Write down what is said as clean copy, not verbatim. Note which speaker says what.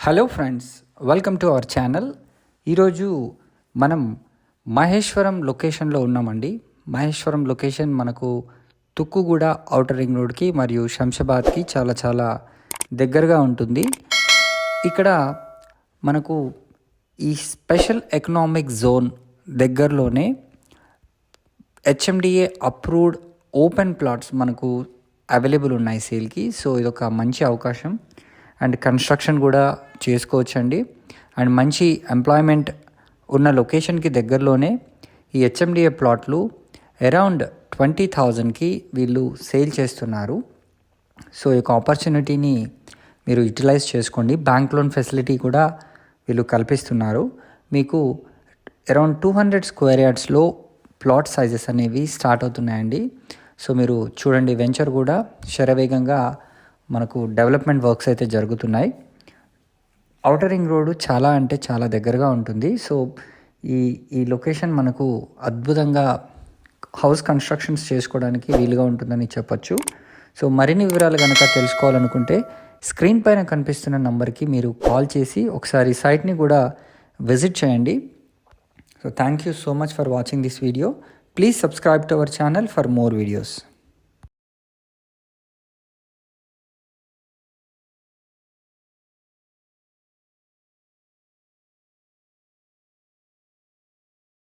Speaker 1: Hello friends, welcome to our channel. ఈరోజు మనం మహేశ్వరం లొకేషన్లో ఉన్నామండి. మహేశ్వరం లొకేషన్ మనకు తుక్కుగూడ ఔటర్ రింగ్ రోడ్కి మరియు శంషాబాద్కి చాలా దగ్గరగా ఉంటుంది. ఇక్కడ మనకు ఈ స్పెషల్ ఎకనామిక్ జోన్ దగ్గరలోనే హెచ్ఎండిఏ అప్రూవ్డ్ ఓపెన్ ప్లాట్స్ మనకు అవైలబుల్ ఉన్నాయి సేల్కి. సో ఇదొక మంచి అవకాశం అండ్ కన్స్ట్రక్షన్ కూడా చేసుకోవచ్చండి. అండ్ మంచి ఎంప్లాయ్మెంట్ ఉన్న లొకేషన్కి దగ్గరలోనే ఈ హెచ్ఎండిఏ ప్లాట్లు అరౌండ్ 20,000కి వీళ్ళు సేల్ చేస్తున్నారు. సో ఈ యొక్క ఆపర్చునిటీని మీరు యూటిలైజ్ చేసుకోండి. బ్యాంక్ లోన్ ఫెసిలిటీ కూడా వీళ్ళు కల్పిస్తున్నారు. మీకు అరౌండ్ 200 స్క్వేర్ యార్డ్స్లో ప్లాట్ సైజెస్ అనేవి స్టార్ట్ అవుతున్నాయండి. సో మీరు చూడండి, వెంచర్ కూడా శరవేగంగా మనకు డెవలప్మెంట్ వర్క్స్ అయితే జరుగుతున్నాయి. ఔటర్ రింగ్ రోడ్డు చాలా దగ్గరగా ఉంటుంది. సో ఈ లొకేషన్ మనకు అద్భుతంగా హౌస్ కన్స్ట్రక్షన్స్ చేసుకోవడానికి వీలుగా ఉంటుందని చెప్పొచ్చు. సో మరిన్ని వివరాలు కనుక తెలుసుకోవాలనుకుంటే స్క్రీన్ పైన కనిపిస్తున్న నంబర్కి మీరు కాల్ చేసి ఒకసారి సైట్ని కూడా విజిట్ చేయండి. So thank you so much for watching this video. Please subscribe to our channel for more videos.